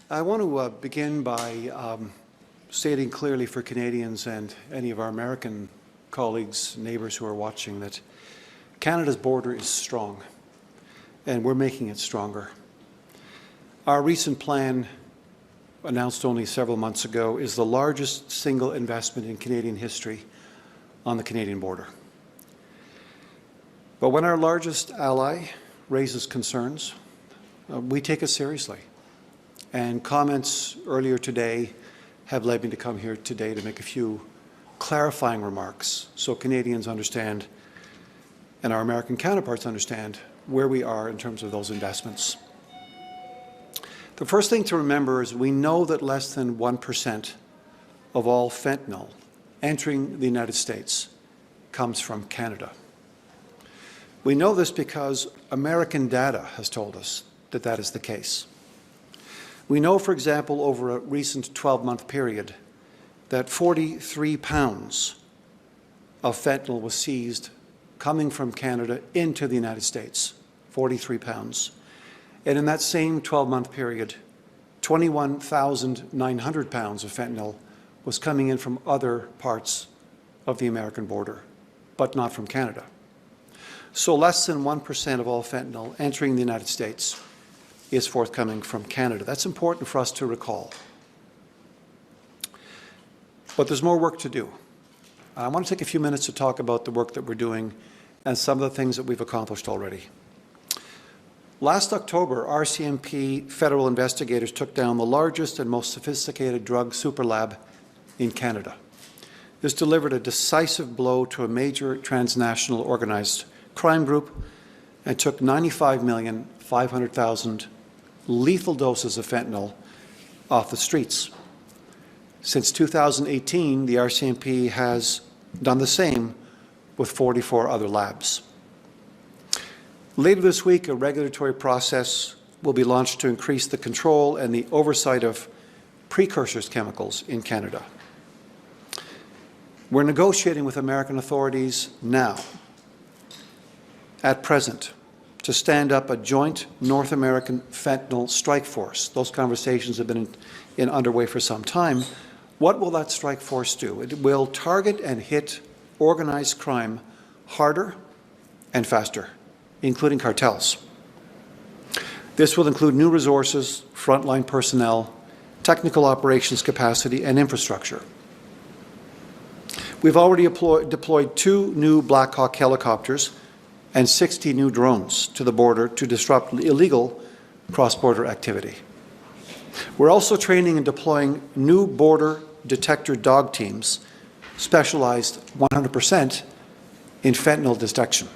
I want to begin by stating clearly for Canadians and any of our American colleagues, neighbours who are watching, that Canada's border is strong, and we're making it stronger. Our recent plan, announced only several months ago, is the largest single investment in Canadian history on the Canadian border. But when our largest ally raises concerns, we take it seriously. And comments earlier today have led me to come here today to make a few clarifying remarks so Canadians understand and our American counterparts understand where we are in terms of those investments. The first thing to remember is we know that less than 1% of all fentanyl entering the United States comes from Canada. We know this because American data has told us that that is the case. We know, for example, over a recent 12-month period, that 43 pounds of fentanyl was seized coming from Canada into the United States, 43 pounds. And in that same 12-month period, 21,900 pounds of fentanyl was coming in from other parts of the American border, but not from Canada. So less than 1% of all fentanyl entering the United States is forthcoming from Canada. That's important for us to recall. But there's more work to do. I want to take a few minutes to talk about the work that we're doing and some of the things that we've accomplished already. Last October, RCMP federal investigators took down the largest and most sophisticated drug superlab in Canada. This delivered a decisive blow to a major transnational organized crime group and took 95,500,000 lethal doses of fentanyl off the streets. Since 2018, the RCMP has done the same with 44 other labs. Later this week, a regulatory process will be launched to increase the control and the oversight of precursors chemicals in Canada. We're negotiating with American authorities now, at present, to stand up a joint North American fentanyl strike force. Those conversations have been underway for some time. What will that strike force do? It will target and hit organized crime harder and faster, including cartels. This will include new resources, frontline personnel, technical operations capacity, and infrastructure. We've already deployed 2 new Black Hawk helicopters and 60 new drones to the border to disrupt illegal cross-border activity. We're also training and deploying new border detector dog teams specialized 100% in fentanyl detection.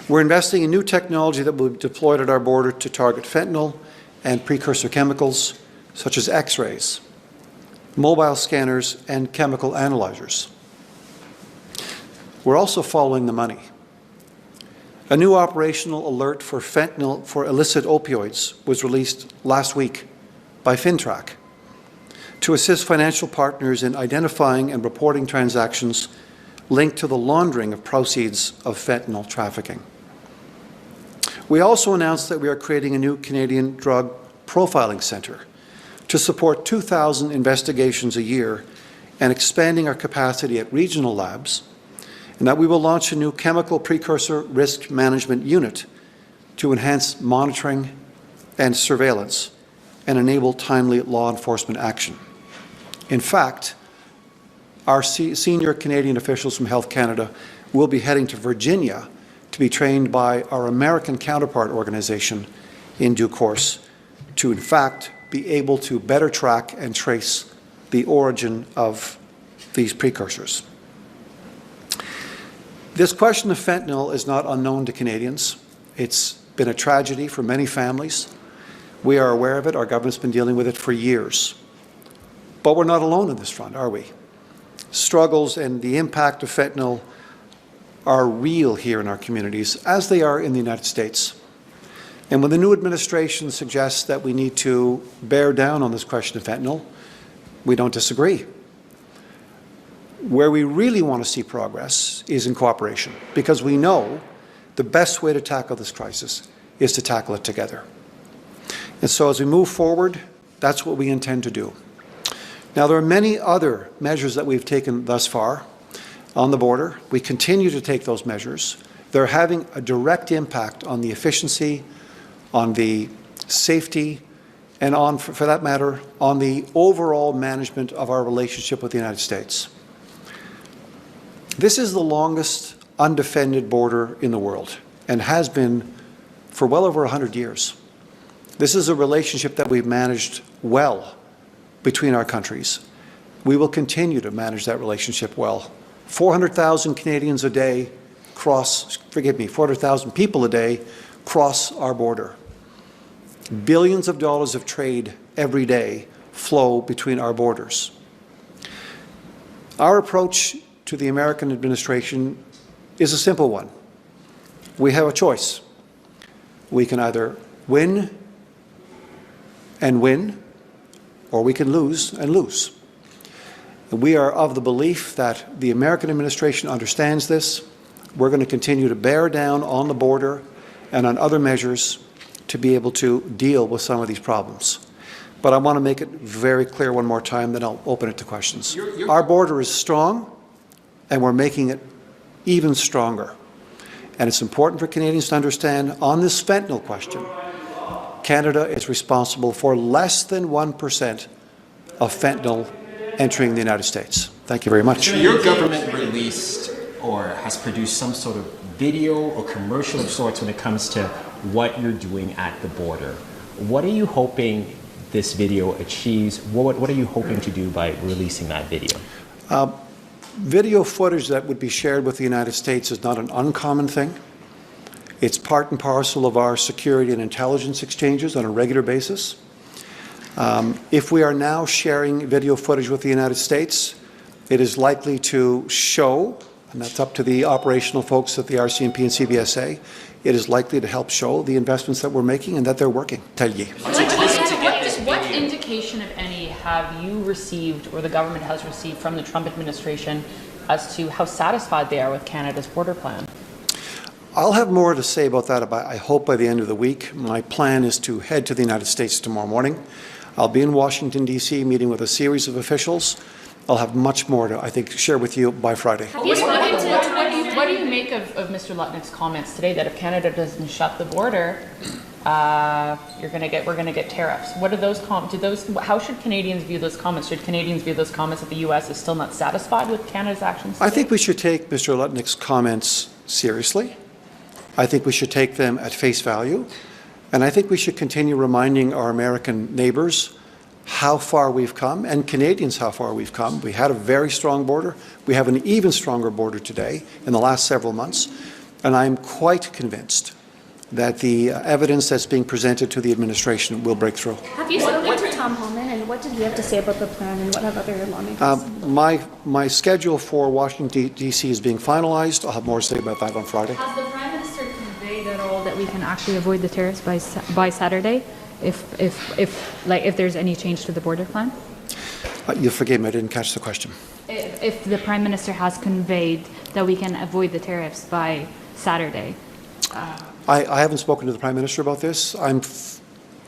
We're investing in new technology that will be deployed at our border to target fentanyl and precursor chemicals such as X-rays, mobile scanners, and chemical analyzers. We're also following the money. A new operational alert for fentanyl for illicit opioids was released last week by Fintrack to assist financial partners in identifying and reporting transactions linked to the laundering of proceeds of fentanyl trafficking. We also announced that we are creating a new Canadian drug profiling centre to support 2,000 investigations a year and expanding our capacity at regional labs, and that we will launch a new chemical precursor risk management unit to enhance monitoring and surveillance and enable timely law enforcement action. In fact, our senior Canadian officials from Health Canada will be heading to Virginia to be trained by our American counterpart organization in due course to, in fact, be able to better track and trace the origin of these precursors. This question of fentanyl is not unknown to Canadians. It's been a tragedy for many families. We are aware of it. Our government's been dealing with it for years. But we're not alone on this front, are we? Struggles and the impact of fentanyl are real here in our communities, as they are in the United States. And when the new administration suggests that we need to bear down on this question of fentanyl, we don't disagree. Where we really want to see progress is in cooperation, because we know the best way to tackle this crisis is to tackle it together. And so as we move forward, that's what we intend to do. Now, there are many other measures that we've taken thus far on the border. We continue to take those measures. They're having a direct impact on the efficiency, on the safety, and on, for that matter, on the overall management of our relationship with the United States. This is the longest undefended border in the world and has been for well over 100 years. This is a relationship that we've managed well between our countries. We will continue to manage that relationship well. 400,000 Canadians a day cross, 400,000 people a day cross our border. Billions of dollars of trade every day flow between our borders. Our approach to the American administration is a simple one. We have a choice. We can either win and win, or we can lose and lose. We are of the belief that the American administration understands this. We're going to continue to bear down on the border and on other measures to be able to deal with some of these problems. But I want to make it very clear one more time, then I'll open it to questions. Our border is strong, and we're making it even stronger. And it's important for Canadians to understand on this fentanyl question, Canada is responsible for less than 1% of fentanyl entering the United States. Thank you very much. Your government released or has produced some sort of video or commercial of sorts when it comes to what you're doing at the border. What are you hoping this video achieves? What are you hoping to do by releasing that video? Video footage that would be shared with the United States is not an uncommon thing. It's part and parcel of our security and intelligence exchanges on a regular basis. If we are now sharing video footage with the United States, it is likely to show, and that's up to the operational folks at the RCMP and CBSA, it is likely to help show the investments that we're making and that they're working. Tell ye. What indication, if any, have you received or the government has received from the Trump administration as to how satisfied they are with Canada's border plan? I'll have more to say about that, I hope, by the end of the week. My plan is to head to the United States tomorrow morning. I'll be in Washington, D.C., meeting with a series of officials. I'll have much more to, I think, share with you by Friday. What do you make of Mr. Lutnick's comments today that if Canada doesn't shut the border, we're going to get tariffs? What are those how should Canadians view those comments? Should Canadians view those comments that the U.S. is still not satisfied with Canada's actions today? I think we should take Mr. Lutnick's comments seriously. I think we should take them at face value. And I think we should continue reminding our American neighbors how far we've come, and Canadians how far we've come. We had a very strong border. We have an even stronger border today in the last several months. And I'm quite convinced that the evidence that's being presented to the administration will break through. Have you spoken to Tom Homan, and what did he have to say about the plan, and what have other lawmakers? My schedule for Washington, D.C. is being finalized. I'll have more to say about that on Friday. Has the Prime Minister conveyed at all that we can actually avoid the tariffs by Saturday, if there's any change to the border plan? You forgive me, I didn't catch the question. If the Prime Minister has conveyed that we can avoid the tariffs by Saturday. I haven't spoken to the Prime Minister about this. I'm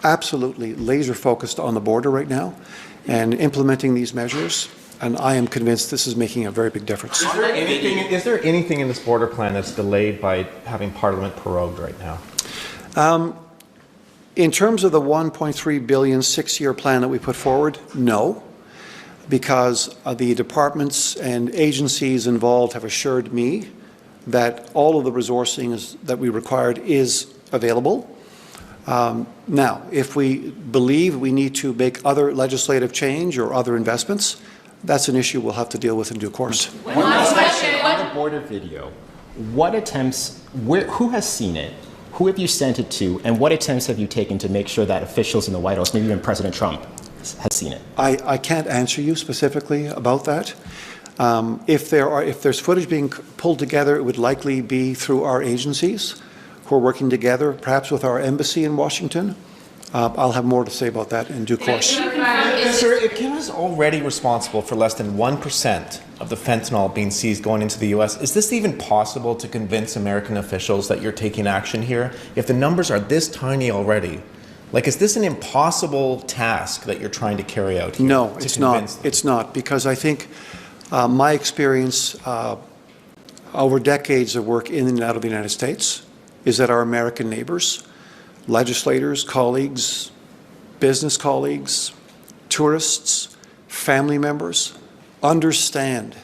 absolutely laser focused on the border right now and implementing these measures, and I am convinced this is making a very big difference. Is there anything in this border plan that's delayed by having Parliament prorogued right now? In terms of the $1.3 billion six-year plan that we put forward, no, because the departments and agencies involved have assured me that all of the resourcing that we required is available. Now, if we believe we need to make other legislative change or other investments, that's an issue we'll have to deal with in due course. One last question on the border video. What attempts, who has seen it? Who have you sent it to? And what attempts have you taken to make sure that officials in the White House, maybe even President Trump, has seen it? I can't answer you specifically about that. If there's footage being pulled together, it would likely be through our agencies who are working together, perhaps with our embassy in Washington. I'll have more to say about that in due course. Sir, if Canada's already responsible for less than 1% of the fentanyl being seized going into the U.S., is this even possible to convince American officials that you're taking action here? If the numbers are this tiny already, Like, is this an impossible task that you're trying to carry out here? No, to it's not. convince them? It's not, because I think my experience over decades of work in and out of the United States is that our American neighbors, legislators, colleagues, business colleagues, tourists, family members understand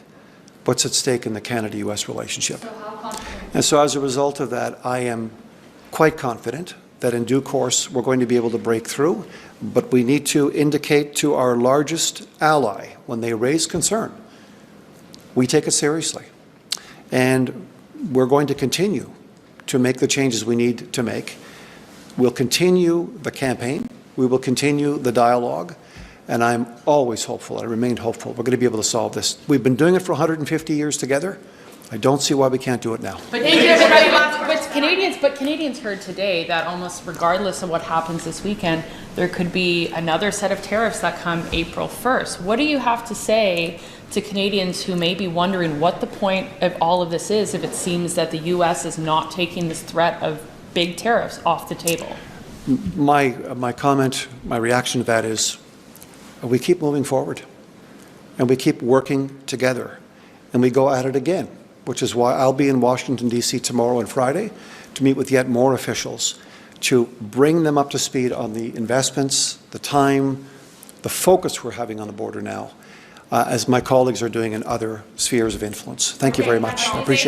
what's at stake in the Canada-US relationship. And so as a result of that, I am quite confident that in due course we're going to be able to break through, but we need to indicate to our largest ally when they raise concern, we take it seriously. And we're going to continue to make the changes we need to make. We'll continue the campaign, we will continue the dialogue, and I'm always hopeful, I remain hopeful, we're going to be able to solve this. We've been doing it for 150 years together. I don't see why we can't do it now. But Canadians heard today that almost regardless of what happens this weekend, there could be another set of tariffs that come April 1st. What do you have to say to Canadians who may be wondering what the point of all of this is if it seems that the U.S. is not taking this threat of big tariffs off the table? My comment, my reaction to that is we keep moving forward and we keep working together and we go at it again, which is why I'll be in Washington, D.C. tomorrow and Friday to meet with yet more officials to bring them up to speed on the investments, the time, the focus we're having on the border now, as my colleagues are doing in other spheres of influence. Thank you very much. I appreciate it.